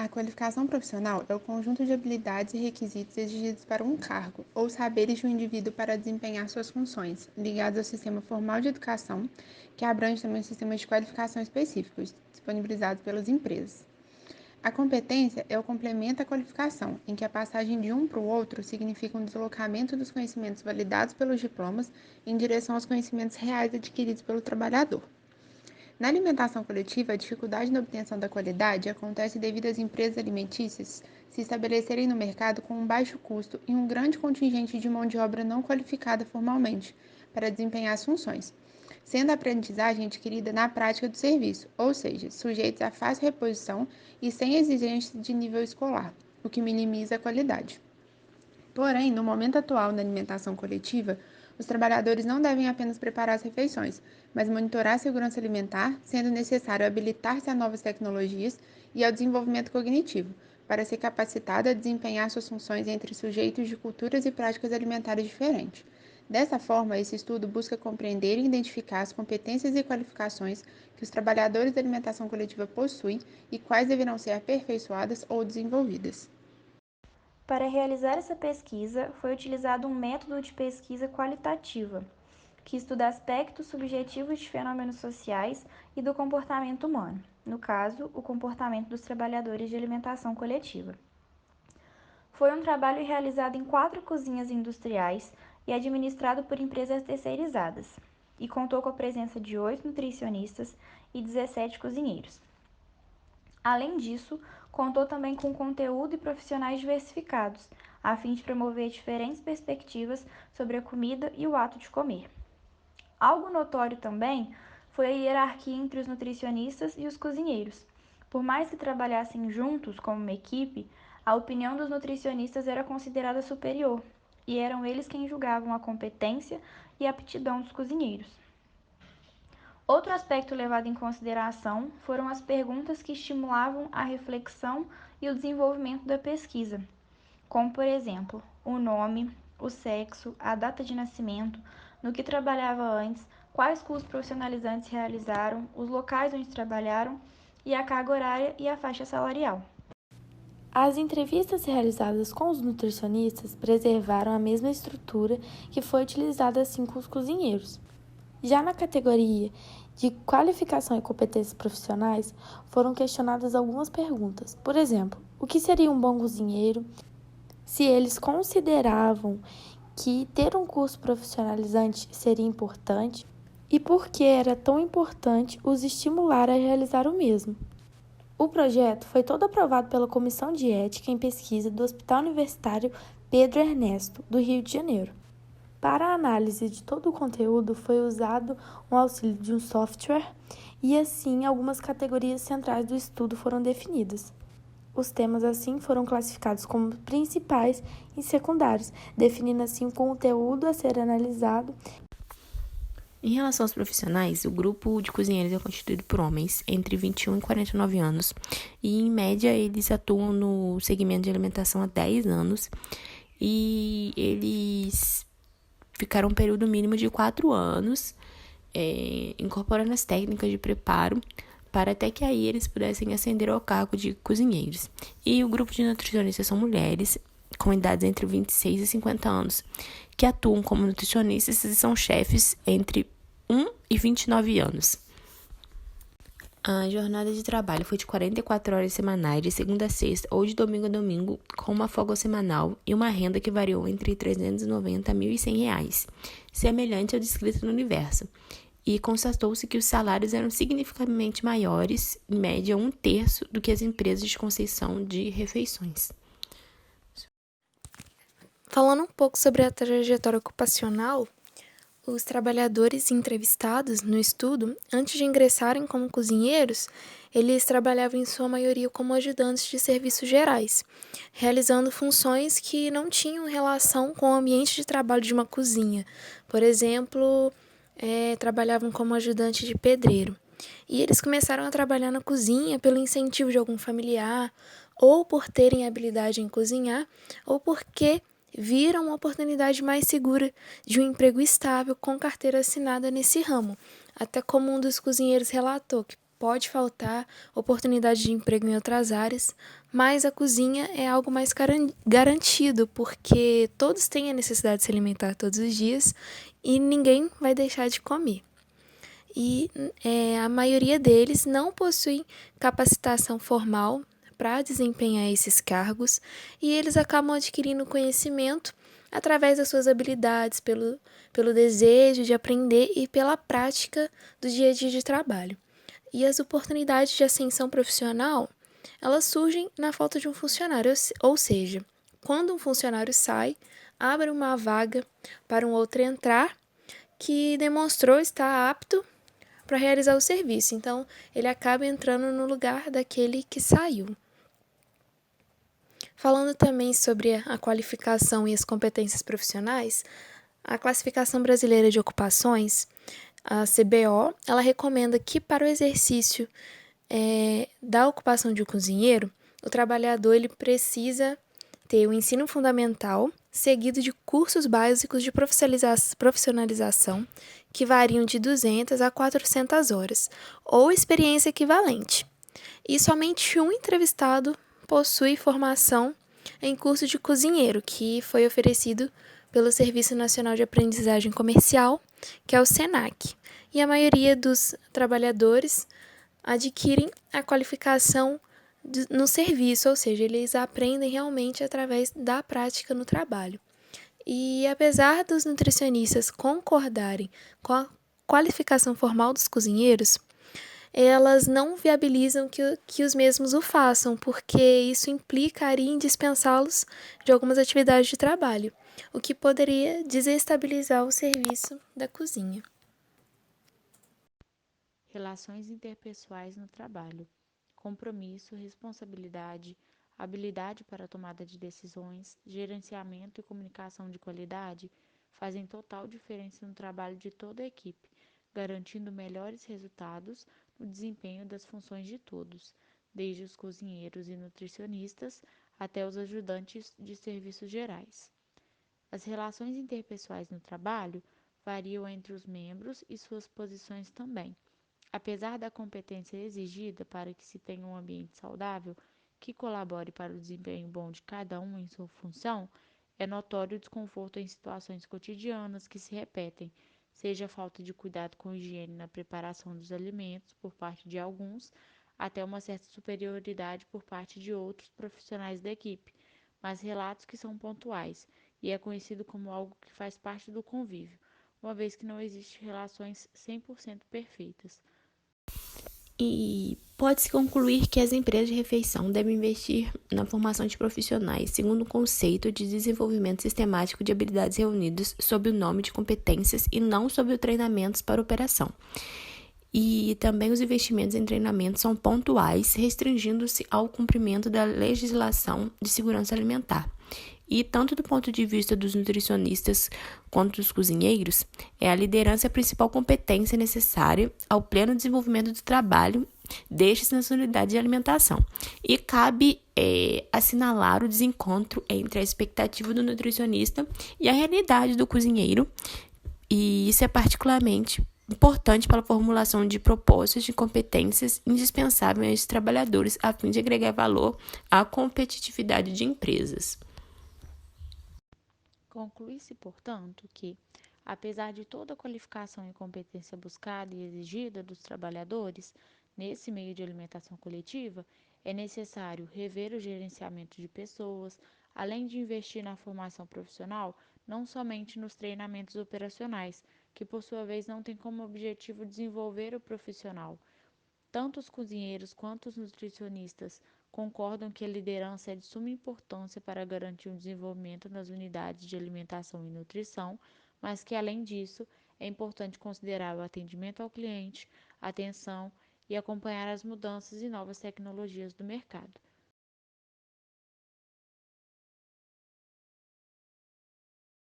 A qualificação profissional é o conjunto de habilidades e requisitos exigidos para um cargo, ou saberes de um indivíduo para desempenhar suas funções, ligados ao sistema formal de educação, que abrange também os sistemas de qualificação específicos, disponibilizados pelas empresas. A competência é o complemento à qualificação, em que a passagem de um para o outro significa um deslocamento dos conhecimentos validados pelos diplomas em direção aos conhecimentos reais adquiridos pelo trabalhador. Na alimentação coletiva, a dificuldade na obtenção da qualidade acontece devido às empresas alimentícias se estabelecerem no mercado com um baixo custo e um grande contingente de mão de obra não qualificada formalmente para desempenhar as funções, sendo a aprendizagem adquirida na prática do serviço, ou seja, sujeitos a fácil reposição e sem exigência de nível escolar, o que minimiza a qualidade. Porém, no momento atual na alimentação coletiva, os trabalhadores não devem apenas preparar as refeições, mas monitorar a segurança alimentar, sendo necessário habilitar-se a novas tecnologias e ao desenvolvimento cognitivo, para ser capacitado a desempenhar suas funções entre sujeitos de culturas e práticas alimentares diferentes. Dessa forma, esse estudo busca compreender e identificar as competências e qualificações que os trabalhadores da alimentação coletiva possuem e quais deverão ser aperfeiçoadas ou desenvolvidas. Para realizar essa pesquisa, foi utilizado um método de pesquisa qualitativa, que estuda aspectos subjetivos de fenômenos sociais e do comportamento humano, no caso, o comportamento dos trabalhadores de alimentação coletiva. Foi um trabalho realizado em 4 cozinhas industriais e administrado por empresas terceirizadas, e contou com a presença de 8 nutricionistas e 17 cozinheiros. Além disso, contou também com conteúdo e profissionais diversificados, a fim de promover diferentes perspectivas sobre a comida e o ato de comer. Algo notório também foi a hierarquia entre os nutricionistas e os cozinheiros. Por mais que trabalhassem juntos como uma equipe, a opinião dos nutricionistas era considerada superior, e eram eles quem julgavam a competência e aptidão dos cozinheiros. Outro aspecto levado em consideração foram as perguntas que estimulavam a reflexão e o desenvolvimento da pesquisa, como, por exemplo, o nome, o sexo, a data de nascimento, no que trabalhava antes, quais cursos profissionalizantes realizaram, os locais onde trabalharam e a carga horária e a faixa salarial. As entrevistas realizadas com os nutricionistas preservaram a mesma estrutura que foi utilizada assim com os cozinheiros. Já na categoria de qualificação e competências profissionais, foram questionadas algumas perguntas. Por exemplo, o que seria um bom cozinheiro? Se eles consideravam que ter um curso profissionalizante seria importante e por que era tão importante os estimular a realizar o mesmo. O projeto foi todo aprovado pela Comissão de Ética em Pesquisa do Hospital Universitário Pedro Ernesto, do Rio de Janeiro. Para a análise de todo o conteúdo foi usado o auxílio de um software e assim algumas categorias centrais do estudo foram definidas. Os temas assim foram classificados como principais e secundários, definindo assim o conteúdo a ser analisado. Em relação aos profissionais, o grupo de cozinheiros é constituído por homens entre 21 e 49 anos e, em média, eles atuam no segmento de alimentação há 10 anos e eles ficaram um período mínimo de 4 anos, incorporando as técnicas de preparo para até que aí eles pudessem ascender ao cargo de cozinheiros. E o grupo de nutricionistas são mulheres com idades entre 26 e 50 anos, que atuam como nutricionistas e são chefes entre 1 e 29 anos. A jornada de trabalho foi de 44 horas semanais, de segunda a sexta ou de domingo a domingo, com uma folga semanal e uma renda que variou entre 390 a R$ 1.100, semelhante ao descrito no universo. E constatou-se que os salários eram significativamente maiores, em média 1/3 do que as empresas de concessão de refeições. Falando um pouco sobre a trajetória ocupacional, os trabalhadores entrevistados no estudo, antes de ingressarem como cozinheiros, eles trabalhavam em sua maioria como ajudantes de serviços gerais, realizando funções que não tinham relação com o ambiente de trabalho de uma cozinha. Por exemplo, trabalhavam como ajudante de pedreiro. E eles começaram a trabalhar na cozinha pelo incentivo de algum familiar, ou por terem habilidade em cozinhar, ou porque viram uma oportunidade mais segura de um emprego estável com carteira assinada nesse ramo. Até como um dos cozinheiros relatou, que pode faltar oportunidade de emprego em outras áreas, mas a cozinha é algo mais garantido, porque todos têm a necessidade de se alimentar todos os dias e ninguém vai deixar de comer. E a maioria deles não possui capacitação formal para desempenhar esses cargos e eles acabam adquirindo conhecimento através das suas habilidades, pelo desejo de aprender e pela prática do dia a dia de trabalho. E as oportunidades de ascensão profissional, elas surgem na falta de um funcionário, ou seja, quando um funcionário sai, abre uma vaga para um outro entrar que demonstrou estar apto para realizar o serviço. Então, ele acaba entrando no lugar daquele que saiu. Falando também sobre a qualificação e as competências profissionais, a Classificação Brasileira de Ocupações, a CBO, ela recomenda que para o exercício da ocupação de um cozinheiro, o trabalhador ele precisa ter o ensino fundamental, seguido de cursos básicos de profissionalização, que variam de 200 a 400 horas, ou experiência equivalente. E somente um entrevistado possui formação em curso de cozinheiro, que foi oferecido pelo Serviço Nacional de Aprendizagem Comercial, que é o SENAC. E a maioria dos trabalhadores adquirem a qualificação no serviço, ou seja, eles aprendem realmente através da prática no trabalho. E apesar dos nutricionistas concordarem com a qualificação formal dos cozinheiros, elas não viabilizam que os mesmos o façam, porque isso implicaria em dispensá-los de algumas atividades de trabalho, o que poderia desestabilizar o serviço da cozinha. Relações interpessoais no trabalho. Compromisso, responsabilidade, habilidade para a tomada de decisões, gerenciamento e comunicação de qualidade fazem total diferença no trabalho de toda a equipe, garantindo melhores resultados no desempenho das funções de todos, desde os cozinheiros e nutricionistas até os ajudantes de serviços gerais. As relações interpessoais no trabalho variam entre os membros e suas posições também. Apesar da competência exigida para que se tenha um ambiente saudável que colabore para o desempenho bom de cada um em sua função, é notório o desconforto em situações cotidianas que se repetem, seja a falta de cuidado com higiene na preparação dos alimentos por parte de alguns, até uma certa superioridade por parte de outros profissionais da equipe, mas relatos que são pontuais e é conhecido como algo que faz parte do convívio, uma vez que não existem relações 100% perfeitas. E pode-se concluir que as empresas de refeição devem investir na formação de profissionais, segundo o conceito de desenvolvimento sistemático de habilidades reunidas sob o nome de competências e não sob o treinamentos para operação. E também os investimentos em treinamento são pontuais, restringindo-se ao cumprimento da legislação de segurança alimentar. E tanto do ponto de vista dos nutricionistas quanto dos cozinheiros, a liderança é a principal competência necessária ao pleno desenvolvimento do trabalho destes nas unidades de alimentação. E cabe assinalar o desencontro entre a expectativa do nutricionista e a realidade do cozinheiro, e isso é particularmente importante para a formulação de propostas de competências indispensáveis aos trabalhadores a fim de agregar valor à competitividade de empresas. Conclui-se, portanto, que, apesar de toda a qualificação e competência buscada e exigida dos trabalhadores nesse meio de alimentação coletiva, é necessário rever o gerenciamento de pessoas, além de investir na formação profissional, não somente nos treinamentos operacionais, que por sua vez não têm como objetivo desenvolver o profissional. Tanto os cozinheiros quanto os nutricionistas concordam que a liderança é de suma importância para garantir o desenvolvimento nas unidades de alimentação e nutrição, mas que, além disso, é importante considerar o atendimento ao cliente, atenção e acompanhar as mudanças e novas tecnologias do mercado.